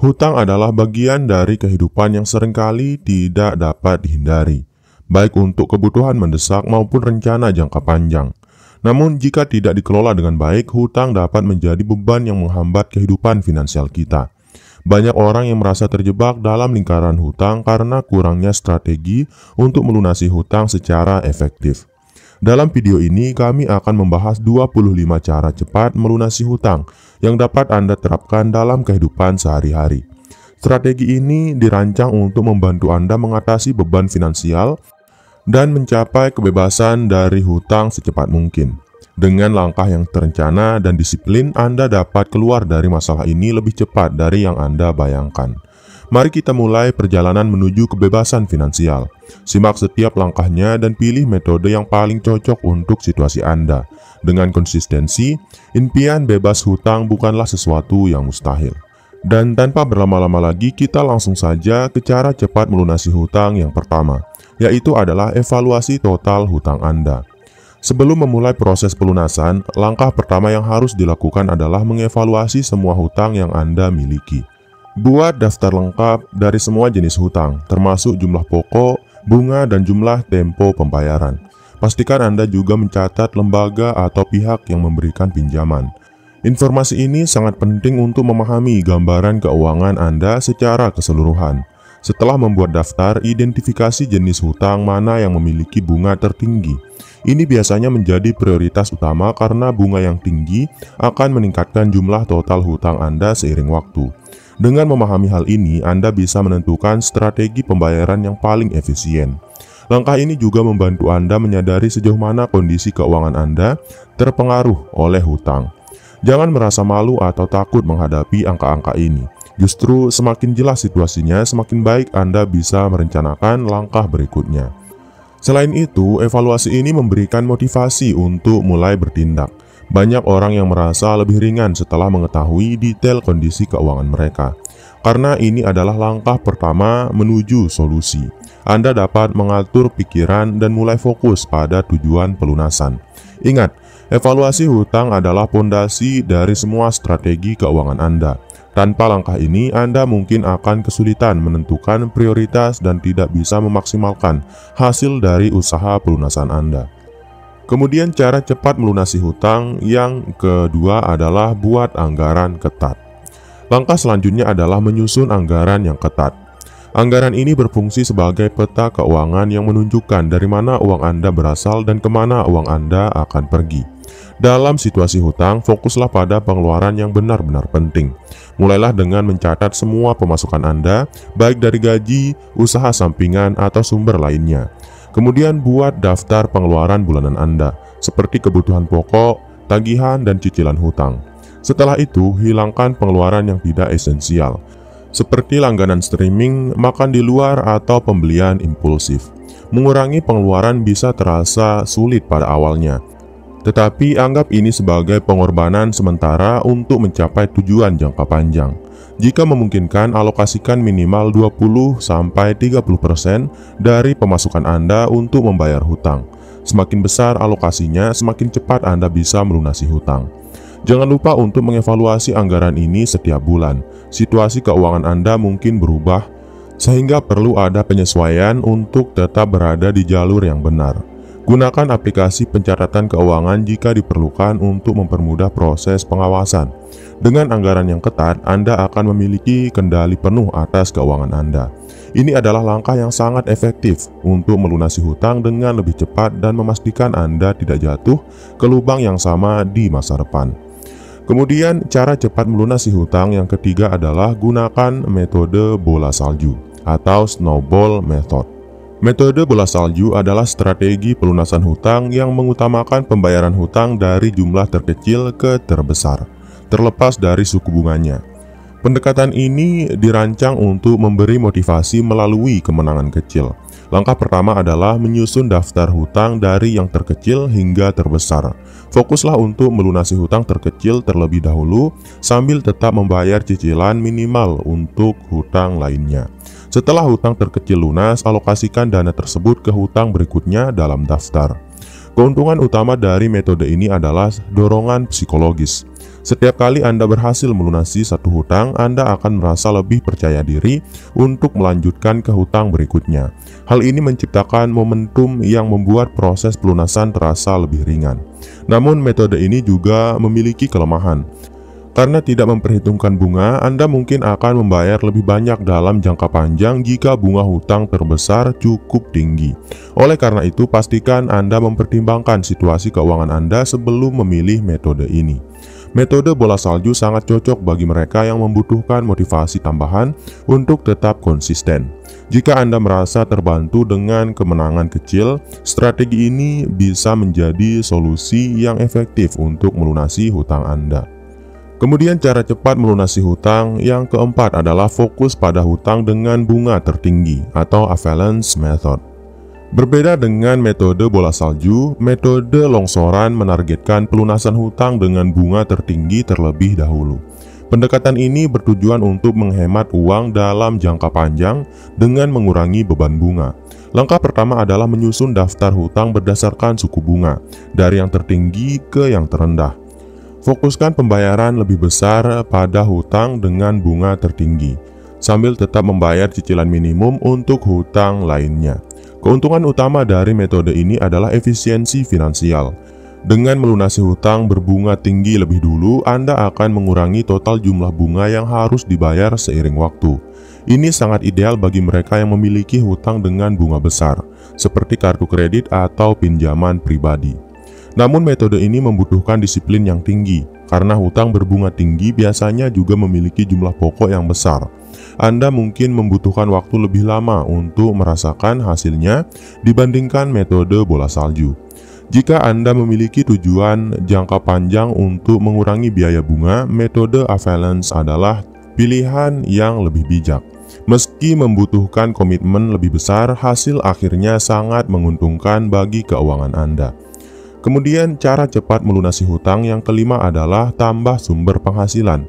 Hutang adalah bagian dari kehidupan yang seringkali tidak dapat dihindari, baik untuk kebutuhan mendesak maupun rencana jangka panjang. Namun, jika tidak dikelola dengan baik, hutang dapat menjadi beban yang menghambat kehidupan finansial kita. Banyak orang yang merasa terjebak dalam lingkaran hutang karena kurangnya strategi untuk melunasi hutang secara efektif. Dalam video ini, kami akan membahas 25 cara cepat melunasi hutang yang dapat Anda terapkan dalam kehidupan sehari-hari. Strategi ini dirancang untuk membantu Anda mengatasi beban finansial dan mencapai kebebasan dari hutang secepat mungkin. Dengan langkah yang terencana dan disiplin, Anda dapat keluar dari masalah ini lebih cepat dari yang Anda bayangkan. Mari kita mulai perjalanan menuju kebebasan finansial. Simak setiap langkahnya dan pilih metode yang paling cocok untuk situasi Anda. Dengan konsistensi, impian bebas hutang bukanlah sesuatu yang mustahil. Dan tanpa berlama-lama lagi, kita langsung saja ke cara cepat melunasi hutang yang pertama, yaitu adalah evaluasi total hutang Anda. Sebelum memulai proses pelunasan, langkah pertama yang harus dilakukan adalah mengevaluasi semua hutang yang Anda miliki. Buat daftar lengkap dari semua jenis hutang, termasuk jumlah pokok, bunga, dan jumlah tempo pembayaran. Pastikan Anda juga mencatat lembaga atau pihak yang memberikan pinjaman. Informasi ini sangat penting untuk memahami gambaran keuangan Anda secara keseluruhan. Setelah membuat daftar, identifikasi jenis hutang mana yang memiliki bunga tertinggi. Ini biasanya menjadi prioritas utama karena bunga yang tinggi akan meningkatkan jumlah total hutang Anda seiring waktu. Dengan memahami hal ini, Anda bisa menentukan strategi pembayaran yang paling efisien. Langkah ini juga membantu Anda menyadari sejauh mana kondisi keuangan Anda terpengaruh oleh hutang. Jangan merasa malu atau takut menghadapi angka-angka ini. Justru semakin jelas situasinya, semakin baik Anda bisa merencanakan langkah berikutnya. Selain itu, evaluasi ini memberikan motivasi untuk mulai bertindak. Banyak orang yang merasa lebih ringan setelah mengetahui detail kondisi keuangan mereka. Karena ini adalah langkah pertama menuju solusi. Anda dapat mengatur pikiran dan mulai fokus pada tujuan pelunasan. Ingat, evaluasi hutang adalah fondasi dari semua strategi keuangan Anda. Tanpa langkah ini, Anda mungkin akan kesulitan menentukan prioritas dan tidak bisa memaksimalkan hasil dari usaha pelunasan Anda. Kemudian cara cepat melunasi hutang yang kedua adalah buat anggaran ketat. Langkah selanjutnya adalah menyusun anggaran yang ketat. Anggaran ini berfungsi sebagai peta keuangan yang menunjukkan dari mana uang Anda berasal dan kemana uang Anda akan pergi. Dalam situasi hutang, fokuslah pada pengeluaran yang benar-benar penting. Mulailah dengan mencatat semua pemasukan Anda, baik dari gaji, usaha sampingan, atau sumber lainnya. Kemudian buat daftar pengeluaran bulanan Anda, seperti kebutuhan pokok, tagihan, dan cicilan hutang. Setelah itu, hilangkan pengeluaran yang tidak esensial, seperti langganan streaming, makan di luar, atau pembelian impulsif. Mengurangi pengeluaran bisa terasa sulit pada awalnya, tetapi anggap ini sebagai pengorbanan sementara untuk mencapai tujuan jangka panjang. Jika memungkinkan, alokasikan minimal 20-30% dari pemasukan Anda untuk membayar hutang. Semakin besar alokasinya, semakin cepat Anda bisa melunasi hutang. Jangan lupa untuk mengevaluasi anggaran ini setiap bulan. Situasi keuangan Anda mungkin berubah, sehingga perlu ada penyesuaian untuk tetap berada di jalur yang benar. Gunakan aplikasi pencatatan keuangan jika diperlukan untuk mempermudah proses pengawasan. Dengan anggaran yang ketat, Anda akan memiliki kendali penuh atas keuangan Anda. Ini adalah langkah yang sangat efektif untuk melunasi hutang dengan lebih cepat dan memastikan Anda tidak jatuh ke lubang yang sama di masa depan. Kemudian, cara cepat melunasi hutang yang ketiga adalah gunakan metode bola salju atau snowball method. Metode bola salju adalah strategi pelunasan hutang yang mengutamakan pembayaran hutang dari jumlah terkecil ke terbesar, terlepas dari suku bunganya. Pendekatan ini dirancang untuk memberi motivasi melalui kemenangan kecil. Langkah pertama adalah menyusun daftar hutang dari yang terkecil hingga terbesar. Fokuslah untuk melunasi hutang terkecil terlebih dahulu, sambil tetap membayar cicilan minimal untuk hutang lainnya. Setelah hutang terkecil lunas, alokasikan dana tersebut ke hutang berikutnya dalam daftar. Keuntungan utama dari metode ini adalah dorongan psikologis. Setiap kali Anda berhasil melunasi satu hutang, Anda akan merasa lebih percaya diri untuk melanjutkan ke hutang berikutnya. Hal ini menciptakan momentum yang membuat proses pelunasan terasa lebih ringan. Namun metode ini juga memiliki kelemahan. Karena tidak memperhitungkan bunga, Anda mungkin akan membayar lebih banyak dalam jangka panjang jika bunga hutang terbesar cukup tinggi. Oleh karena itu, pastikan Anda mempertimbangkan situasi keuangan Anda sebelum memilih metode ini. Metode bola salju sangat cocok bagi mereka yang membutuhkan motivasi tambahan untuk tetap konsisten. Jika Anda merasa terbantu dengan kemenangan kecil, strategi ini bisa menjadi solusi yang efektif untuk melunasi hutang Anda. Kemudian cara cepat melunasi hutang yang keempat adalah fokus pada hutang dengan bunga tertinggi atau avalanche method. Berbeda dengan metode bola salju, metode longsoran menargetkan pelunasan hutang dengan bunga tertinggi terlebih dahulu. Pendekatan ini bertujuan untuk menghemat uang dalam jangka panjang dengan mengurangi beban bunga. Langkah pertama adalah menyusun daftar hutang berdasarkan suku bunga, dari yang tertinggi ke yang terendah. Fokuskan pembayaran lebih besar pada hutang dengan bunga tertinggi, sambil tetap membayar cicilan minimum untuk hutang lainnya. Keuntungan utama dari metode ini adalah efisiensi finansial. Dengan melunasi hutang berbunga tinggi lebih dulu, Anda akan mengurangi total jumlah bunga yang harus dibayar seiring waktu. Ini sangat ideal bagi mereka yang memiliki hutang dengan bunga besar, seperti kartu kredit atau pinjaman pribadi. Namun metode ini membutuhkan disiplin yang tinggi, karena hutang berbunga tinggi biasanya juga memiliki jumlah pokok yang besar. Anda mungkin membutuhkan waktu lebih lama untuk merasakan hasilnya dibandingkan metode bola salju. Jika Anda memiliki tujuan jangka panjang untuk mengurangi biaya bunga, metode avalanche adalah pilihan yang lebih bijak. Meski membutuhkan komitmen lebih besar, hasil akhirnya sangat menguntungkan bagi keuangan Anda. Kemudian cara cepat melunasi hutang yang kelima adalah tambah sumber penghasilan.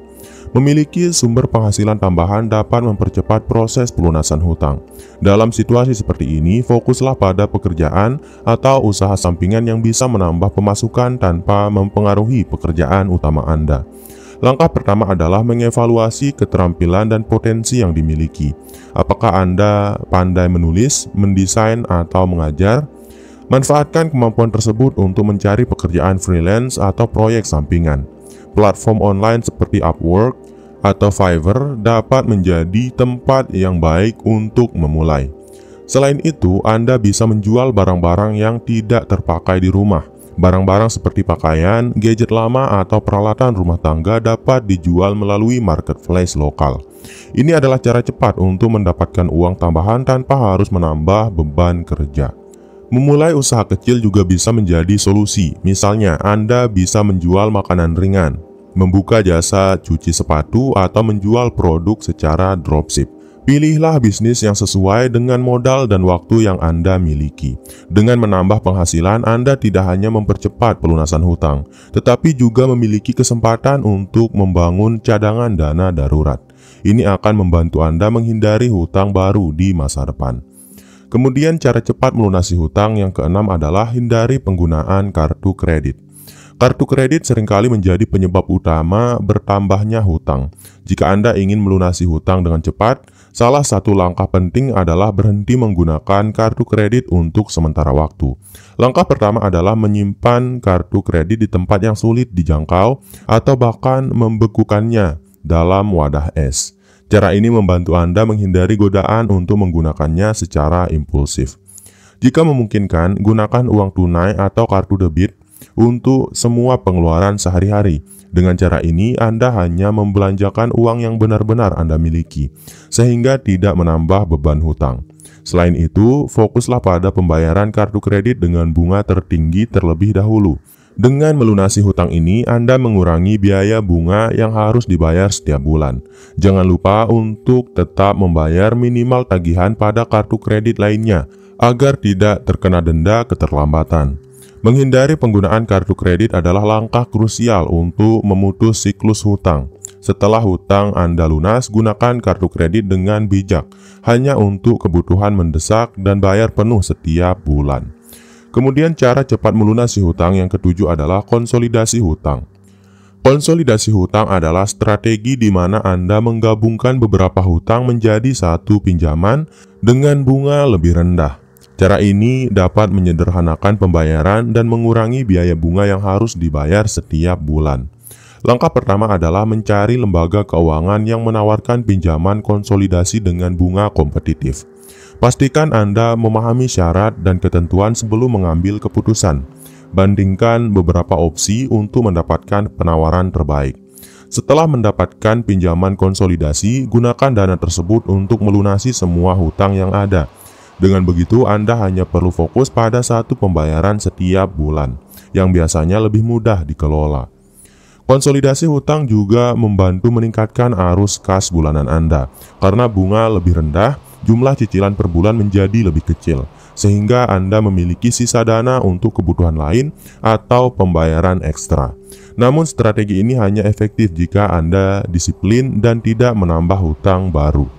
Memiliki sumber penghasilan tambahan dapat mempercepat proses pelunasan hutang. Dalam situasi seperti ini, fokuslah pada pekerjaan atau usaha sampingan yang bisa menambah pemasukan tanpa mempengaruhi pekerjaan utama Anda. Langkah pertama adalah mengevaluasi keterampilan dan potensi yang dimiliki. Apakah Anda pandai menulis, mendesain, atau mengajar? Manfaatkan kemampuan tersebut untuk mencari pekerjaan freelance atau proyek sampingan. Platform online seperti Upwork atau Fiverr dapat menjadi tempat yang baik untuk memulai. Selain itu, Anda bisa menjual barang-barang yang tidak terpakai di rumah. Barang-barang seperti pakaian, gadget lama, atau peralatan rumah tangga dapat dijual melalui marketplace lokal. Ini adalah cara cepat untuk mendapatkan uang tambahan tanpa harus menambah beban kerja. Memulai usaha kecil juga bisa menjadi solusi. Misalnya, Anda bisa menjual makanan ringan, membuka jasa cuci sepatu, atau menjual produk secara dropship. Pilihlah bisnis yang sesuai dengan modal dan waktu yang Anda miliki. Dengan menambah penghasilan, Anda tidak hanya mempercepat pelunasan hutang, tetapi juga memiliki kesempatan untuk membangun cadangan dana darurat. Ini akan membantu Anda menghindari hutang baru di masa depan. Kemudian cara cepat melunasi hutang yang keenam adalah hindari penggunaan kartu kredit. Kartu kredit seringkali menjadi penyebab utama bertambahnya hutang. Jika Anda ingin melunasi hutang dengan cepat, salah satu langkah penting adalah berhenti menggunakan kartu kredit untuk sementara waktu. Langkah pertama adalah menyimpan kartu kredit di tempat yang sulit dijangkau atau bahkan membekukannya dalam wadah es. Cara ini membantu Anda menghindari godaan untuk menggunakannya secara impulsif. Jika memungkinkan, gunakan uang tunai atau kartu debit untuk semua pengeluaran sehari-hari. Dengan cara ini, Anda hanya membelanjakan uang yang benar-benar Anda miliki, sehingga tidak menambah beban hutang. Selain itu, fokuslah pada pembayaran kartu kredit dengan bunga tertinggi terlebih dahulu. Dengan melunasi hutang ini, Anda mengurangi biaya bunga yang harus dibayar setiap bulan. Jangan lupa untuk tetap membayar minimal tagihan pada kartu kredit lainnya, agar tidak terkena denda keterlambatan. Menghindari penggunaan kartu kredit adalah langkah krusial untuk memutus siklus hutang. Setelah hutang Anda lunas, gunakan kartu kredit dengan bijak, hanya untuk kebutuhan mendesak dan bayar penuh setiap bulan. Kemudian cara cepat melunasi hutang yang ketujuh adalah konsolidasi hutang. Konsolidasi hutang adalah strategi di mana Anda menggabungkan beberapa hutang menjadi satu pinjaman dengan bunga lebih rendah. Cara ini dapat menyederhanakan pembayaran dan mengurangi biaya bunga yang harus dibayar setiap bulan. Langkah pertama adalah mencari lembaga keuangan yang menawarkan pinjaman konsolidasi dengan bunga kompetitif. Pastikan Anda memahami syarat dan ketentuan sebelum mengambil keputusan. Bandingkan beberapa opsi untuk mendapatkan penawaran terbaik. Setelah mendapatkan pinjaman konsolidasi, gunakan dana tersebut untuk melunasi semua hutang yang ada. Dengan begitu, Anda hanya perlu fokus pada satu pembayaran setiap bulan, yang biasanya lebih mudah dikelola. Konsolidasi hutang juga membantu meningkatkan arus kas bulanan Anda. Karena bunga lebih rendah, jumlah cicilan per bulan menjadi lebih kecil, sehingga Anda memiliki sisa dana untuk kebutuhan lain atau pembayaran ekstra. Namun strategi ini hanya efektif jika Anda disiplin dan tidak menambah hutang baru.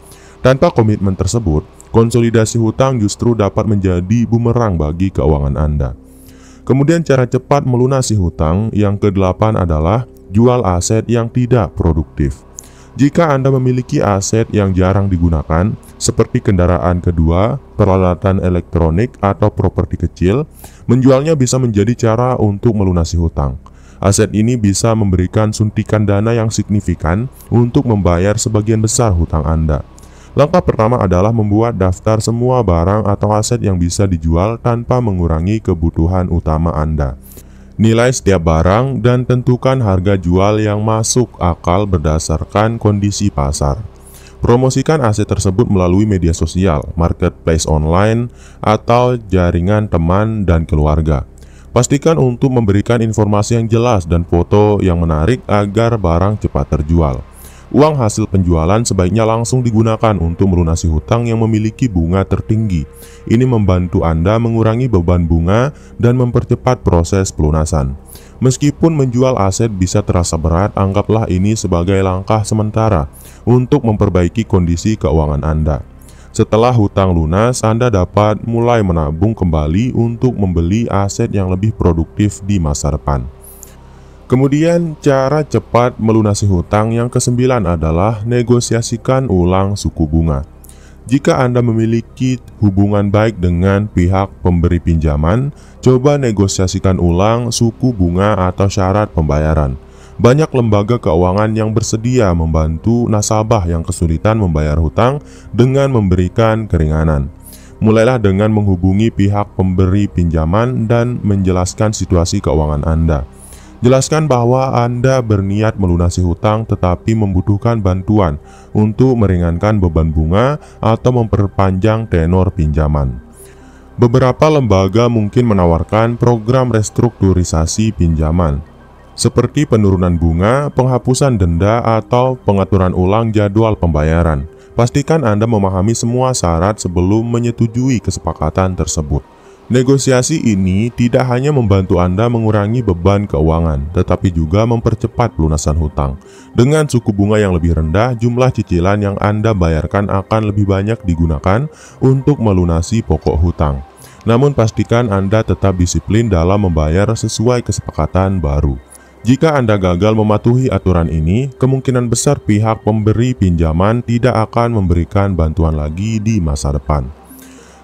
Tanpa komitmen tersebut, konsolidasi hutang justru dapat menjadi bumerang bagi keuangan Anda. Kemudian cara cepat melunasi hutang yang ke-8 adalah jual aset yang tidak produktif. Jika Anda memiliki aset yang jarang digunakan, seperti kendaraan kedua, peralatan elektronik, atau properti kecil, menjualnya bisa menjadi cara untuk melunasi hutang. Aset ini bisa memberikan suntikan dana yang signifikan untuk membayar sebagian besar hutang Anda. Langkah pertama adalah membuat daftar semua barang atau aset yang bisa dijual tanpa mengurangi kebutuhan utama Anda. Nilai setiap barang dan tentukan harga jual yang masuk akal berdasarkan kondisi pasar. Promosikan aset tersebut melalui media sosial, marketplace online, atau jaringan teman dan keluarga. Pastikan untuk memberikan informasi yang jelas dan foto yang menarik agar barang cepat terjual. Uang hasil penjualan sebaiknya langsung digunakan untuk melunasi hutang yang memiliki bunga tertinggi. Ini membantu Anda mengurangi beban bunga dan mempercepat proses pelunasan. Meskipun menjual aset bisa terasa berat, anggaplah ini sebagai langkah sementara untuk memperbaiki kondisi keuangan Anda. Setelah hutang lunas, Anda dapat mulai menabung kembali untuk membeli aset yang lebih produktif di masa depan. Kemudian cara cepat melunasi hutang yang ke-9 adalah negosiasikan ulang suku bunga. Jika Anda memiliki hubungan baik dengan pihak pemberi pinjaman, coba negosiasikan ulang suku bunga atau syarat pembayaran. Banyak lembaga keuangan yang bersedia membantu nasabah yang kesulitan membayar hutang dengan memberikan keringanan. Mulailah dengan menghubungi pihak pemberi pinjaman dan menjelaskan situasi keuangan Anda. Jelaskan bahwa Anda berniat melunasi hutang tetapi membutuhkan bantuan untuk meringankan beban bunga atau memperpanjang tenor pinjaman. Beberapa lembaga mungkin menawarkan program restrukturisasi pinjaman, seperti penurunan bunga, penghapusan denda, atau pengaturan ulang jadwal pembayaran. Pastikan Anda memahami semua syarat sebelum menyetujui kesepakatan tersebut. Negosiasi ini tidak hanya membantu Anda mengurangi beban keuangan, tetapi juga mempercepat pelunasan hutang. Dengan suku bunga yang lebih rendah, jumlah cicilan yang Anda bayarkan akan lebih banyak digunakan untuk melunasi pokok hutang. Namun pastikan Anda tetap disiplin dalam membayar sesuai kesepakatan baru. Jika Anda gagal mematuhi aturan ini, kemungkinan besar pihak pemberi pinjaman tidak akan memberikan bantuan lagi di masa depan.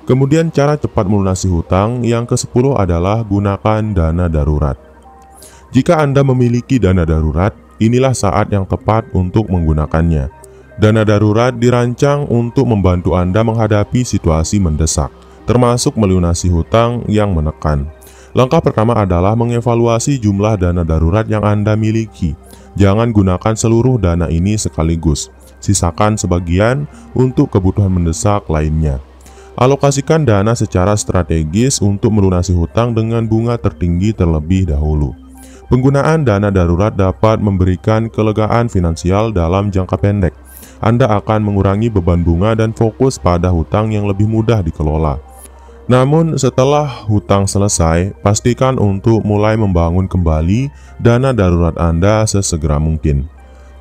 Kemudian cara cepat melunasi hutang yang ke-10 adalah gunakan dana darurat. Jika Anda memiliki dana darurat, inilah saat yang tepat untuk menggunakannya. Dana darurat dirancang untuk membantu Anda menghadapi situasi mendesak, termasuk melunasi hutang yang menekan. Langkah pertama adalah mengevaluasi jumlah dana darurat yang Anda miliki. Jangan gunakan seluruh dana ini sekaligus. Sisakan sebagian untuk kebutuhan mendesak lainnya. Alokasikan dana secara strategis untuk melunasi hutang dengan bunga tertinggi terlebih dahulu. Penggunaan dana darurat dapat memberikan kelegaan finansial dalam jangka pendek. Anda akan mengurangi beban bunga dan fokus pada hutang yang lebih mudah dikelola. Namun setelah hutang selesai, pastikan untuk mulai membangun kembali dana darurat Anda sesegera mungkin.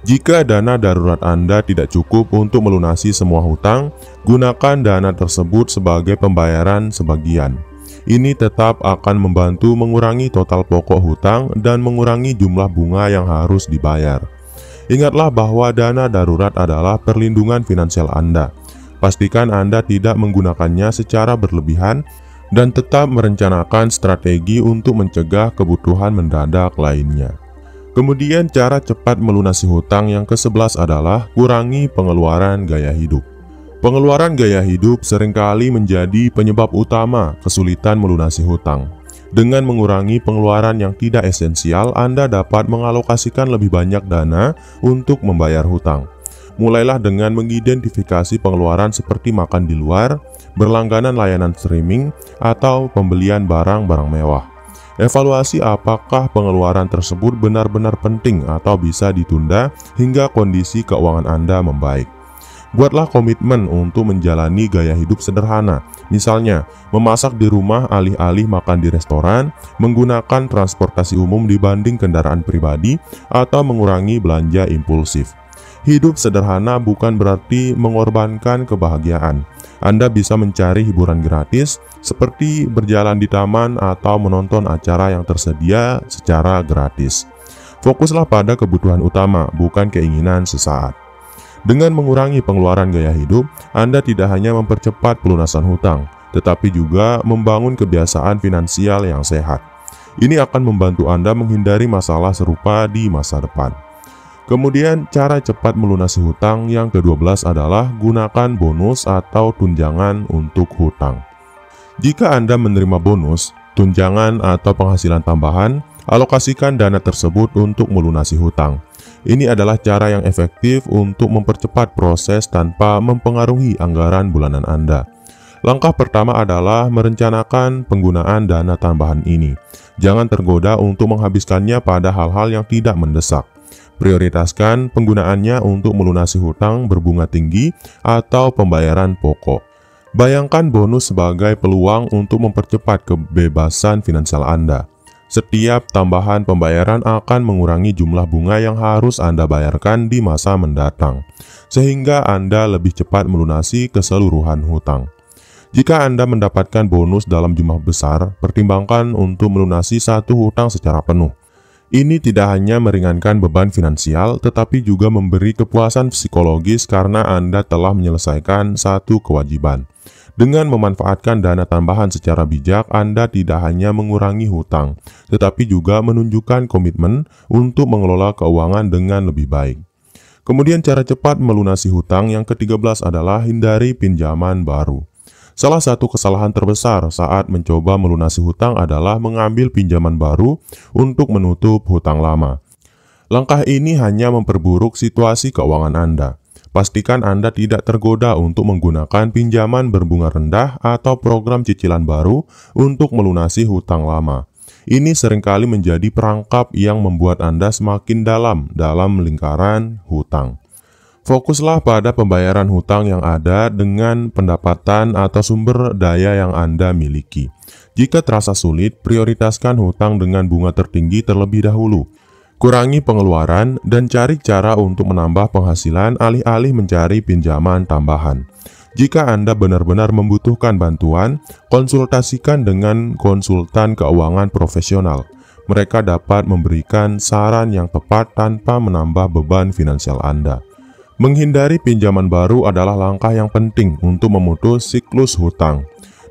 Jika dana darurat Anda tidak cukup untuk melunasi semua hutang, gunakan dana tersebut sebagai pembayaran sebagian. Ini tetap akan membantu mengurangi total pokok hutang dan mengurangi jumlah bunga yang harus dibayar. Ingatlah bahwa dana darurat adalah perlindungan finansial Anda. Pastikan Anda tidak menggunakannya secara berlebihan dan tetap merencanakan strategi untuk mencegah kebutuhan mendadak lainnya. Kemudian cara cepat melunasi hutang yang ke-11 adalah kurangi pengeluaran gaya hidup. Pengeluaran gaya hidup seringkali menjadi penyebab utama kesulitan melunasi hutang. Dengan mengurangi pengeluaran yang tidak esensial, Anda dapat mengalokasikan lebih banyak dana untuk membayar hutang. Mulailah dengan mengidentifikasi pengeluaran seperti makan di luar, berlangganan layanan streaming, atau pembelian barang-barang mewah. Evaluasi apakah pengeluaran tersebut benar-benar penting atau bisa ditunda hingga kondisi keuangan Anda membaik. Buatlah komitmen untuk menjalani gaya hidup sederhana, misalnya memasak di rumah alih-alih makan di restoran, menggunakan transportasi umum dibanding kendaraan pribadi, atau mengurangi belanja impulsif. Hidup sederhana bukan berarti mengorbankan kebahagiaan. Anda bisa mencari hiburan gratis, seperti berjalan di taman atau menonton acara yang tersedia secara gratis. Fokuslah pada kebutuhan utama, bukan keinginan sesaat. Dengan mengurangi pengeluaran gaya hidup, Anda tidak hanya mempercepat pelunasan hutang, tetapi juga membangun kebiasaan finansial yang sehat. Ini akan membantu Anda menghindari masalah serupa di masa depan. Kemudian, cara cepat melunasi hutang yang ke-12 adalah gunakan bonus atau tunjangan untuk hutang. Jika Anda menerima bonus, tunjangan atau penghasilan tambahan, alokasikan dana tersebut untuk melunasi hutang. Ini adalah cara yang efektif untuk mempercepat proses tanpa mempengaruhi anggaran bulanan Anda. Langkah pertama adalah merencanakan penggunaan dana tambahan ini. Jangan tergoda untuk menghabiskannya pada hal-hal yang tidak mendesak. Prioritaskan penggunaannya untuk melunasi hutang berbunga tinggi atau pembayaran pokok. Bayangkan bonus sebagai peluang untuk mempercepat kebebasan finansial Anda. Setiap tambahan pembayaran akan mengurangi jumlah bunga yang harus Anda bayarkan di masa mendatang, sehingga Anda lebih cepat melunasi keseluruhan hutang. Jika Anda mendapatkan bonus dalam jumlah besar, pertimbangkan untuk melunasi satu hutang secara penuh. Ini tidak hanya meringankan beban finansial, tetapi juga memberi kepuasan psikologis karena Anda telah menyelesaikan satu kewajiban. Dengan memanfaatkan dana tambahan secara bijak, Anda tidak hanya mengurangi hutang, tetapi juga menunjukkan komitmen untuk mengelola keuangan dengan lebih baik. Kemudian cara cepat melunasi hutang yang ke-13 adalah hindari pinjaman baru. Salah satu kesalahan terbesar saat mencoba melunasi hutang adalah mengambil pinjaman baru untuk menutup hutang lama. Langkah ini hanya memperburuk situasi keuangan Anda. Pastikan Anda tidak tergoda untuk menggunakan pinjaman berbunga rendah atau program cicilan baru untuk melunasi hutang lama. Ini seringkali menjadi perangkap yang membuat Anda semakin dalam lingkaran hutang. Fokuslah pada pembayaran hutang yang ada dengan pendapatan atau sumber daya yang Anda miliki. Jika terasa sulit, prioritaskan hutang dengan bunga tertinggi terlebih dahulu. Kurangi pengeluaran dan cari cara untuk menambah penghasilan alih-alih mencari pinjaman tambahan. Jika Anda benar-benar membutuhkan bantuan, konsultasikan dengan konsultan keuangan profesional. Mereka dapat memberikan saran yang tepat tanpa menambah beban finansial Anda. Menghindari pinjaman baru adalah langkah yang penting untuk memutus siklus hutang.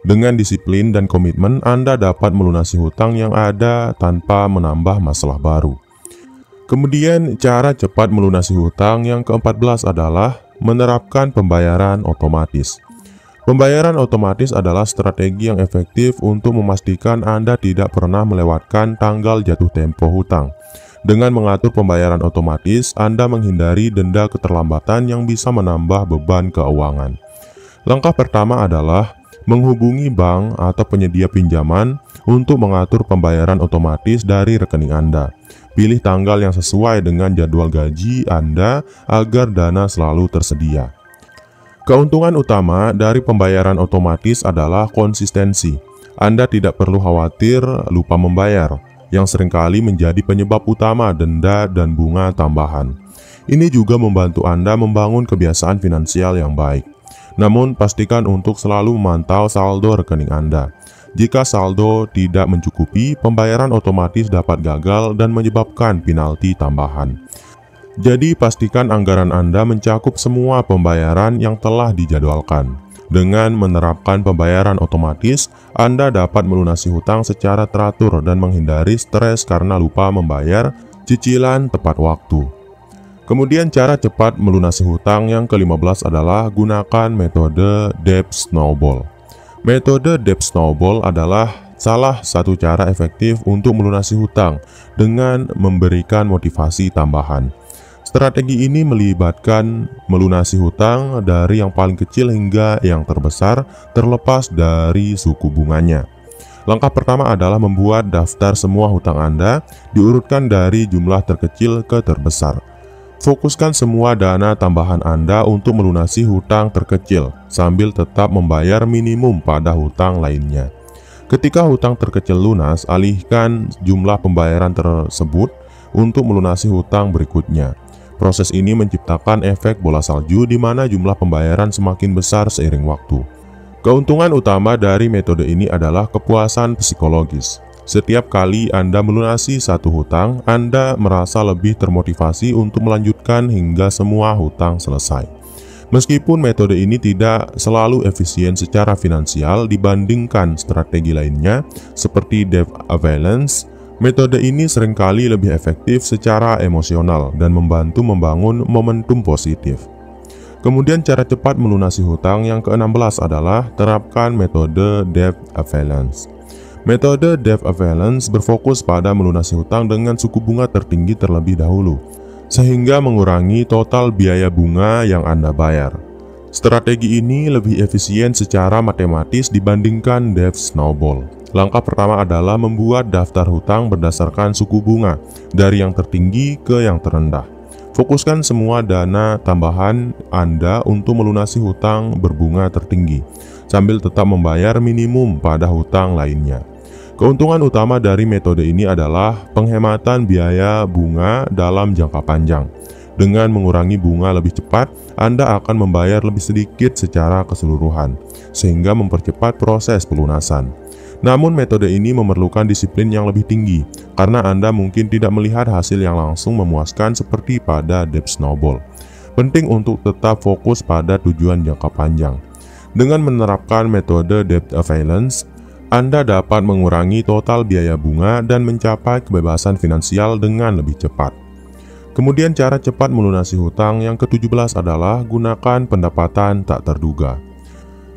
Dengan disiplin dan komitmen, Anda dapat melunasi hutang yang ada tanpa menambah masalah baru. Kemudian, cara cepat melunasi hutang yang ke-14 adalah menerapkan pembayaran otomatis. Pembayaran otomatis adalah strategi yang efektif untuk memastikan Anda tidak pernah melewatkan tanggal jatuh tempo hutang. Dengan mengatur pembayaran otomatis, Anda menghindari denda keterlambatan yang bisa menambah beban keuangan. Langkah pertama adalah menghubungi bank atau penyedia pinjaman untuk mengatur pembayaran otomatis dari rekening Anda. Pilih tanggal yang sesuai dengan jadwal gaji Anda agar dana selalu tersedia. Keuntungan utama dari pembayaran otomatis adalah konsistensi. Anda tidak perlu khawatir lupa membayar, yang seringkali menjadi penyebab utama denda dan bunga tambahan. Ini juga membantu Anda membangun kebiasaan finansial yang baik. Namun, pastikan untuk selalu memantau saldo rekening Anda. Jika saldo tidak mencukupi, pembayaran otomatis dapat gagal dan menyebabkan penalti tambahan. Jadi pastikan anggaran Anda mencakup semua pembayaran yang telah dijadwalkan. Dengan menerapkan pembayaran otomatis, Anda dapat melunasi hutang secara teratur dan menghindari stres karena lupa membayar cicilan tepat waktu. Kemudian cara cepat melunasi hutang yang ke-15 adalah gunakan metode debt snowball. Metode debt snowball adalah salah satu cara efektif untuk melunasi hutang dengan memberikan motivasi tambahan. Strategi ini melibatkan melunasi hutang dari yang paling kecil hingga yang terbesar terlepas dari suku bunganya. Langkah pertama adalah membuat daftar semua hutang Anda, diurutkan dari jumlah terkecil ke terbesar. Fokuskan semua dana tambahan Anda untuk melunasi hutang terkecil, sambil tetap membayar minimum pada hutang lainnya. Ketika hutang terkecil lunas, alihkan jumlah pembayaran tersebut untuk melunasi hutang berikutnya. Proses ini menciptakan efek bola salju di mana jumlah pembayaran semakin besar seiring waktu. Keuntungan utama dari metode ini adalah kepuasan psikologis. Setiap kali Anda melunasi satu hutang, Anda merasa lebih termotivasi untuk melanjutkan hingga semua hutang selesai. Meskipun metode ini tidak selalu efisien secara finansial dibandingkan strategi lainnya seperti debt avoidance, metode ini seringkali lebih efektif secara emosional dan membantu membangun momentum positif. Kemudian cara cepat melunasi hutang yang ke-16 adalah terapkan metode debt avoidance. Metode debt avoidance berfokus pada melunasi hutang dengan suku bunga tertinggi terlebih dahulu, sehingga mengurangi total biaya bunga yang Anda bayar. Strategi ini lebih efisien secara matematis dibandingkan debt snowball. Langkah pertama adalah membuat daftar hutang berdasarkan suku bunga dari yang tertinggi ke yang terendah. Fokuskan semua dana tambahan Anda untuk melunasi hutang berbunga tertinggi, sambil tetap membayar minimum pada hutang lainnya. Keuntungan utama dari metode ini adalah penghematan biaya bunga dalam jangka panjang. Dengan mengurangi bunga lebih cepat, Anda akan membayar lebih sedikit secara keseluruhan, sehingga mempercepat proses pelunasan. Namun metode ini memerlukan disiplin yang lebih tinggi, karena Anda mungkin tidak melihat hasil yang langsung memuaskan seperti pada debt snowball. Penting untuk tetap fokus pada tujuan jangka panjang. Dengan menerapkan metode debt avoidance, Anda dapat mengurangi total biaya bunga dan mencapai kebebasan finansial dengan lebih cepat. Kemudian cara cepat melunasi hutang yang ke-17 adalah gunakan pendapatan tak terduga.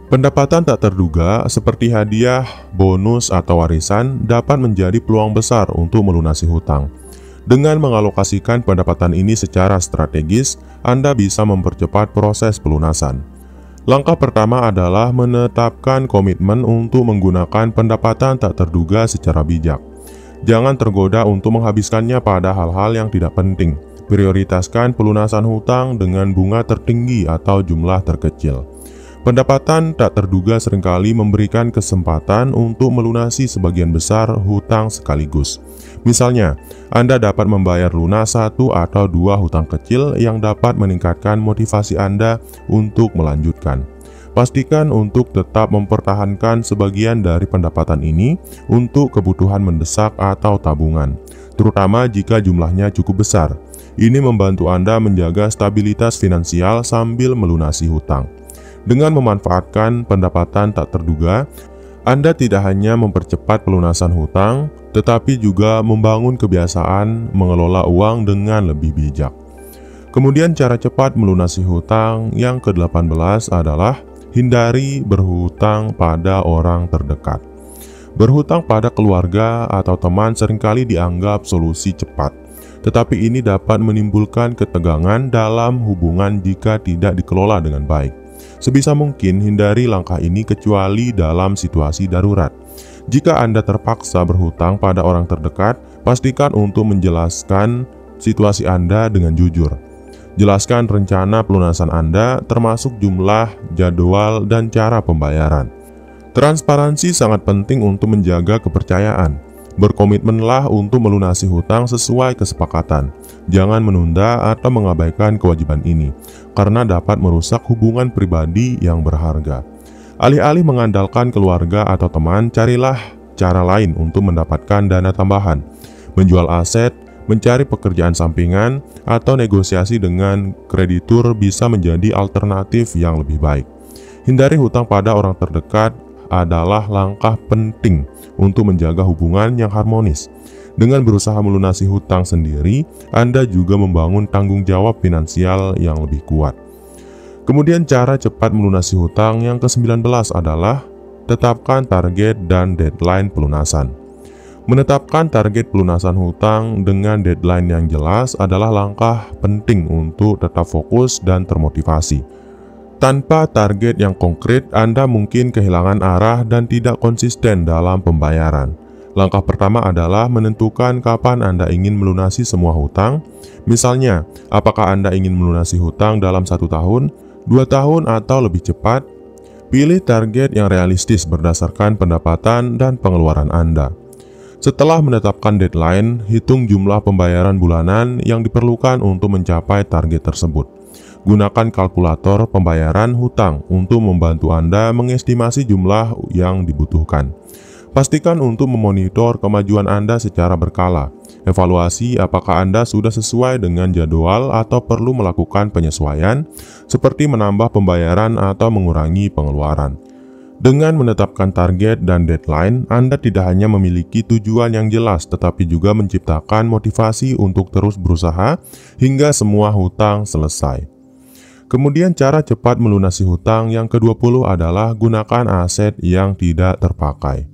Pendapatan tak terduga seperti hadiah, bonus, atau warisan dapat menjadi peluang besar untuk melunasi hutang. Dengan mengalokasikan pendapatan ini secara strategis, Anda bisa mempercepat proses pelunasan. Langkah pertama adalah menetapkan komitmen untuk menggunakan pendapatan tak terduga secara bijak. Jangan tergoda untuk menghabiskannya pada hal-hal yang tidak penting. Prioritaskan pelunasan hutang dengan bunga tertinggi atau jumlah terkecil. Pendapatan tak terduga seringkali memberikan kesempatan untuk melunasi sebagian besar hutang sekaligus. Misalnya, Anda dapat membayar lunas 1 atau 2 hutang kecil yang dapat meningkatkan motivasi Anda untuk melanjutkan. Pastikan untuk tetap mempertahankan sebagian dari pendapatan ini untuk kebutuhan mendesak atau tabungan, terutama jika jumlahnya cukup besar. Ini membantu Anda menjaga stabilitas finansial sambil melunasi hutang. Dengan memanfaatkan pendapatan tak terduga, Anda tidak hanya mempercepat pelunasan hutang, tetapi juga membangun kebiasaan mengelola uang dengan lebih bijak. Kemudian cara cepat melunasi hutang yang ke-18 adalah hindari berhutang pada orang terdekat. Berhutang pada keluarga atau teman seringkali dianggap solusi cepat, tetapi ini dapat menimbulkan ketegangan dalam hubungan jika tidak dikelola dengan baik. Sebisa mungkin hindari langkah ini kecuali dalam situasi darurat. Jika Anda terpaksa berhutang pada orang terdekat, pastikan untuk menjelaskan situasi Anda dengan jujur. Jelaskan rencana pelunasan Anda, termasuk jumlah, jadwal, dan cara pembayaran. Transparansi sangat penting untuk menjaga kepercayaan. Berkomitmenlah untuk melunasi hutang sesuai kesepakatan. Jangan menunda atau mengabaikan kewajiban ini, karena dapat merusak hubungan pribadi yang berharga. Alih-alih mengandalkan keluarga atau teman, carilah cara lain untuk mendapatkan dana tambahan, menjual aset, mencari pekerjaan sampingan, atau negosiasi dengan kreditur bisa menjadi alternatif yang lebih baik. Hindari hutang pada orang terdekat adalah langkah penting untuk menjaga hubungan yang harmonis. Dengan berusaha melunasi hutang sendiri, Anda juga membangun tanggung jawab finansial yang lebih kuat. Kemudian cara cepat melunasi hutang yang ke-19 adalah tetapkan target dan deadline pelunasan. Menetapkan target pelunasan hutang dengan deadline yang jelas adalah langkah penting untuk tetap fokus dan termotivasi. Tanpa target yang konkret, Anda mungkin kehilangan arah dan tidak konsisten dalam pembayaran. Langkah pertama adalah menentukan kapan Anda ingin melunasi semua hutang. Misalnya, apakah Anda ingin melunasi hutang dalam 1 tahun, 2 tahun, atau lebih cepat? Pilih target yang realistis berdasarkan pendapatan dan pengeluaran Anda. Setelah menetapkan deadline, hitung jumlah pembayaran bulanan yang diperlukan untuk mencapai target tersebut. Gunakan kalkulator pembayaran hutang untuk membantu Anda mengestimasi jumlah yang dibutuhkan. Pastikan untuk memonitor kemajuan Anda secara berkala. Evaluasi apakah Anda sudah sesuai dengan jadwal atau perlu melakukan penyesuaian, seperti menambah pembayaran atau mengurangi pengeluaran. Dengan menetapkan target dan deadline, Anda tidak hanya memiliki tujuan yang jelas, tetapi juga menciptakan motivasi untuk terus berusaha hingga semua hutang selesai. Kemudian cara cepat melunasi hutang yang ke-20 adalah gunakan aset yang tidak terpakai.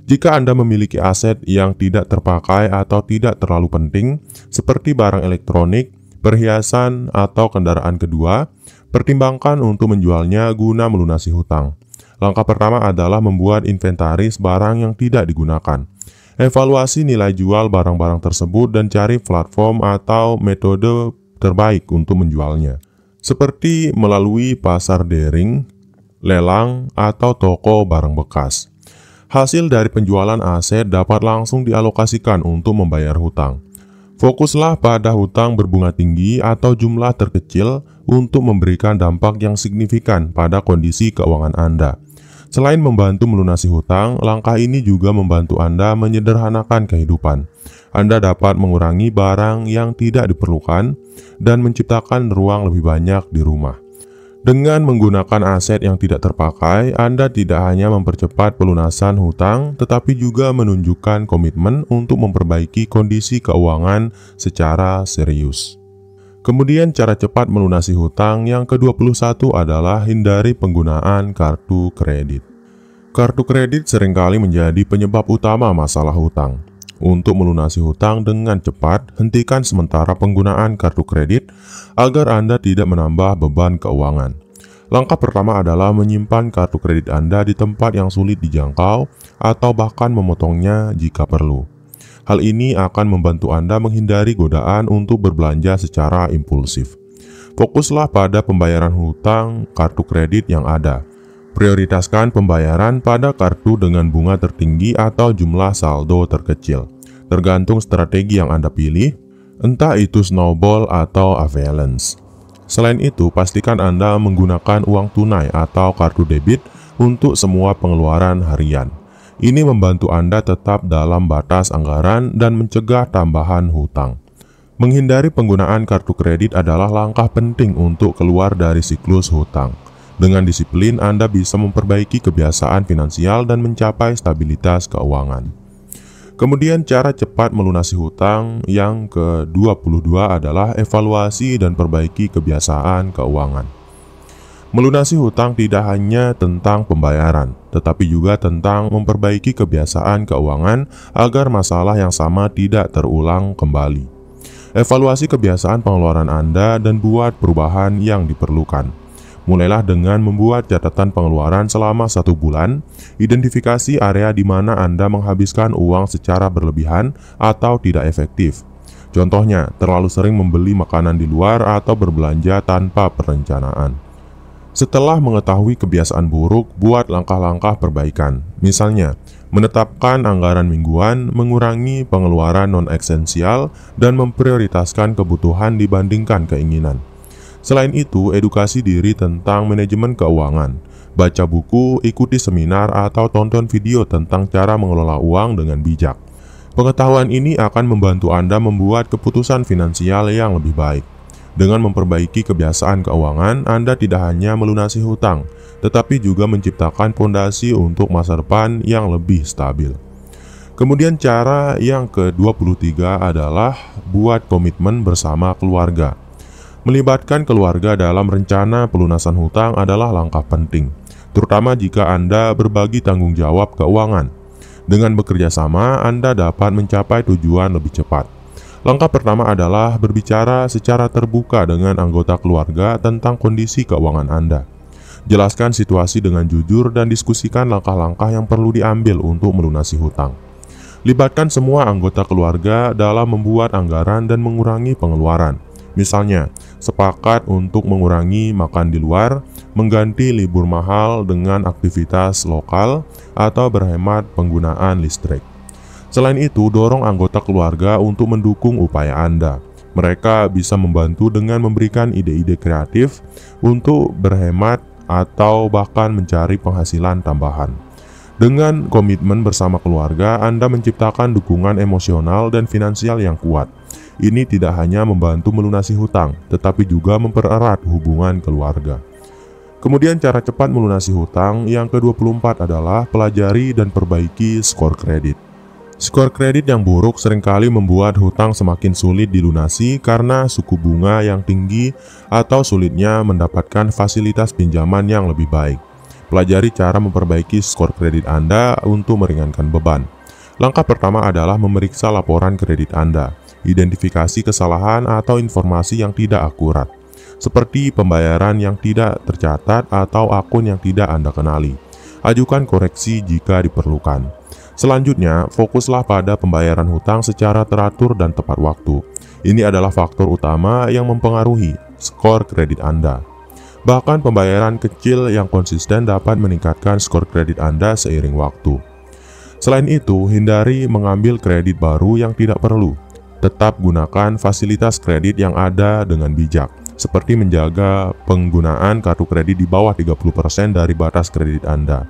Jika Anda memiliki aset yang tidak terpakai atau tidak terlalu penting, seperti barang elektronik, perhiasan, atau kendaraan kedua, pertimbangkan untuk menjualnya guna melunasi hutang. Langkah pertama adalah membuat inventaris barang yang tidak digunakan. Evaluasi nilai jual barang-barang tersebut dan cari platform atau metode terbaik untuk menjualnya, seperti melalui pasar daring, lelang, atau toko barang bekas. Hasil dari penjualan aset dapat langsung dialokasikan untuk membayar hutang. Fokuslah pada hutang berbunga tinggi atau jumlah terkecil untuk memberikan dampak yang signifikan pada kondisi keuangan Anda. Selain membantu melunasi hutang, langkah ini juga membantu Anda menyederhanakan kehidupan. Anda dapat mengurangi barang yang tidak diperlukan dan menciptakan ruang lebih banyak di rumah. Dengan menggunakan aset yang tidak terpakai, Anda tidak hanya mempercepat pelunasan hutang, tetapi juga menunjukkan komitmen untuk memperbaiki kondisi keuangan secara serius. Kemudian cara cepat melunasi hutang yang ke-21 adalah hindari penggunaan kartu kredit. Kartu kredit seringkali menjadi penyebab utama masalah hutang. Untuk melunasi hutang dengan cepat, hentikan sementara penggunaan kartu kredit agar Anda tidak menambah beban keuangan. Langkah pertama adalah menyimpan kartu kredit Anda di tempat yang sulit dijangkau atau bahkan memotongnya jika perlu. Hal ini akan membantu Anda menghindari godaan untuk berbelanja secara impulsif. Fokuslah pada pembayaran hutang kartu kredit yang ada. Prioritaskan pembayaran pada kartu dengan bunga tertinggi atau jumlah saldo terkecil, tergantung strategi yang Anda pilih, entah itu snowball atau avalanche. Selain itu, pastikan Anda menggunakan uang tunai atau kartu debit untuk semua pengeluaran harian. Ini membantu Anda tetap dalam batas anggaran dan mencegah tambahan hutang. Menghindari penggunaan kartu kredit adalah langkah penting untuk keluar dari siklus hutang. Dengan disiplin, Anda bisa memperbaiki kebiasaan finansial dan mencapai stabilitas keuangan. Kemudian cara cepat melunasi hutang yang ke-22 adalah evaluasi dan perbaiki kebiasaan keuangan. Melunasi hutang tidak hanya tentang pembayaran, tetapi juga tentang memperbaiki kebiasaan keuangan agar masalah yang sama tidak terulang kembali. Evaluasi kebiasaan pengeluaran Anda dan buat perubahan yang diperlukan. Mulailah dengan membuat catatan pengeluaran selama 1 bulan, identifikasi area di mana Anda menghabiskan uang secara berlebihan atau tidak efektif. Contohnya, terlalu sering membeli makanan di luar atau berbelanja tanpa perencanaan. Setelah mengetahui kebiasaan buruk, buat langkah-langkah perbaikan. Misalnya, menetapkan anggaran mingguan, mengurangi pengeluaran non-esensial, dan memprioritaskan kebutuhan dibandingkan keinginan. Selain itu, edukasi diri tentang manajemen keuangan. baca buku, ikuti seminar, atau tonton video tentang cara mengelola uang dengan bijak. Pengetahuan ini akan membantu Anda membuat keputusan finansial yang lebih baik. Dengan memperbaiki kebiasaan keuangan, Anda tidak hanya melunasi hutang, tetapi juga menciptakan fondasi untuk masa depan yang lebih stabil. Kemudian cara yang ke-23 adalah buat komitmen bersama keluarga. Melibatkan keluarga dalam rencana pelunasan hutang adalah langkah penting, terutama jika Anda berbagi tanggung jawab keuangan. Dengan bekerja sama, Anda dapat mencapai tujuan lebih cepat. Langkah pertama adalah berbicara secara terbuka dengan anggota keluarga tentang kondisi keuangan Anda. Jelaskan situasi dengan jujur dan diskusikan langkah-langkah yang perlu diambil untuk melunasi hutang. Libatkan semua anggota keluarga dalam membuat anggaran dan mengurangi pengeluaran. Misalnya, sepakat untuk mengurangi makan di luar, mengganti libur mahal dengan aktivitas lokal, atau berhemat penggunaan listrik. Selain itu, dorong anggota keluarga untuk mendukung upaya Anda. Mereka bisa membantu dengan memberikan ide-ide kreatif untuk berhemat atau bahkan mencari penghasilan tambahan. Dengan komitmen bersama keluarga, Anda menciptakan dukungan emosional dan finansial yang kuat. Ini tidak hanya membantu melunasi hutang, tetapi juga mempererat hubungan keluarga. Kemudian cara cepat melunasi hutang yang ke-24 adalah pelajari dan perbaiki skor kredit. Skor kredit yang buruk seringkali membuat hutang semakin sulit dilunasi karena suku bunga yang tinggi atau sulitnya mendapatkan fasilitas pinjaman yang lebih baik. Pelajari cara memperbaiki skor kredit Anda untuk meringankan beban. Langkah pertama adalah memeriksa laporan kredit Anda. Identifikasi kesalahan atau informasi yang tidak akurat, seperti pembayaran yang tidak tercatat atau akun yang tidak Anda kenali. Ajukan koreksi jika diperlukan. Selanjutnya, fokuslah pada pembayaran hutang secara teratur dan tepat waktu. Ini adalah faktor utama yang mempengaruhi skor kredit Anda. Bahkan pembayaran kecil yang konsisten dapat meningkatkan skor kredit Anda seiring waktu. Selain itu, hindari mengambil kredit baru yang tidak perlu. Tetap gunakan fasilitas kredit yang ada dengan bijak, seperti menjaga penggunaan kartu kredit di bawah 30% dari batas kredit Anda.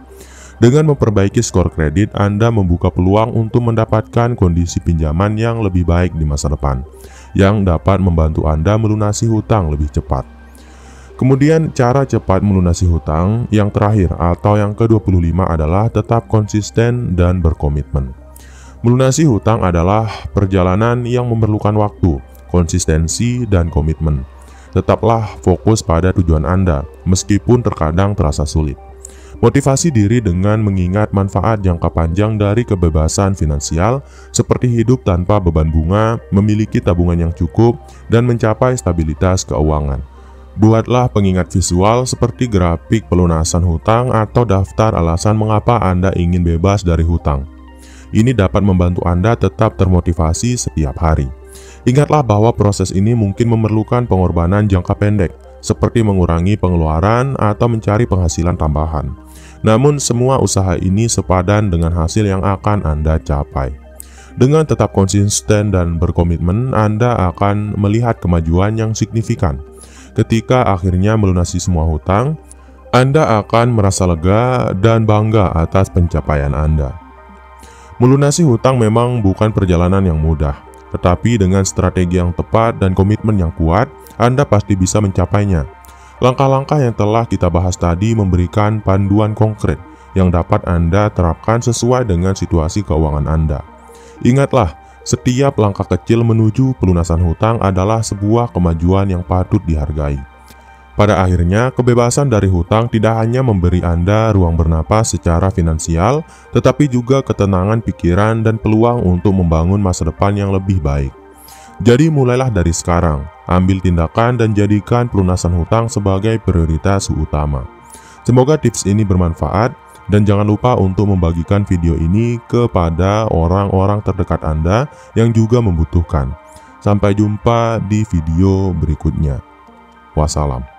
Dengan memperbaiki skor kredit, Anda membuka peluang untuk mendapatkan kondisi pinjaman yang lebih baik di masa depan, yang dapat membantu Anda melunasi hutang lebih cepat. Kemudian cara cepat melunasi hutang yang terakhir atau yang ke-25 adalah tetap konsisten dan berkomitmen. Melunasi hutang adalah perjalanan yang memerlukan waktu, konsistensi, dan komitmen. Tetaplah fokus pada tujuan Anda, meskipun terkadang terasa sulit. Motivasi diri dengan mengingat manfaat jangka panjang dari kebebasan finansial, seperti hidup tanpa beban bunga, memiliki tabungan yang cukup, dan mencapai stabilitas keuangan. Buatlah pengingat visual seperti grafik pelunasan hutang atau daftar alasan mengapa Anda ingin bebas dari hutang. Ini dapat membantu Anda tetap termotivasi setiap hari. Ingatlah bahwa proses ini mungkin memerlukan pengorbanan jangka pendek, seperti mengurangi pengeluaran atau mencari penghasilan tambahan. Namun semua usaha ini sepadan dengan hasil yang akan Anda capai. Dengan tetap konsisten dan berkomitmen, Anda akan melihat kemajuan yang signifikan. Ketika akhirnya melunasi semua hutang, Anda akan merasa lega dan bangga atas pencapaian Anda. Melunasi hutang memang bukan perjalanan yang mudah, tetapi dengan strategi yang tepat dan komitmen yang kuat, Anda pasti bisa mencapainya. Langkah-langkah yang telah kita bahas tadi memberikan panduan konkret yang dapat Anda terapkan sesuai dengan situasi keuangan Anda. Ingatlah, setiap langkah kecil menuju pelunasan hutang adalah sebuah kemajuan yang patut dihargai. Pada akhirnya, kebebasan dari hutang tidak hanya memberi Anda ruang bernapas secara finansial, tetapi juga ketenangan pikiran dan peluang untuk membangun masa depan yang lebih baik. Jadi mulailah dari sekarang, ambil tindakan dan jadikan pelunasan hutang sebagai prioritas utama. Semoga tips ini bermanfaat dan jangan lupa untuk membagikan video ini kepada orang-orang terdekat Anda yang juga membutuhkan. Sampai jumpa di video berikutnya. Wassalam.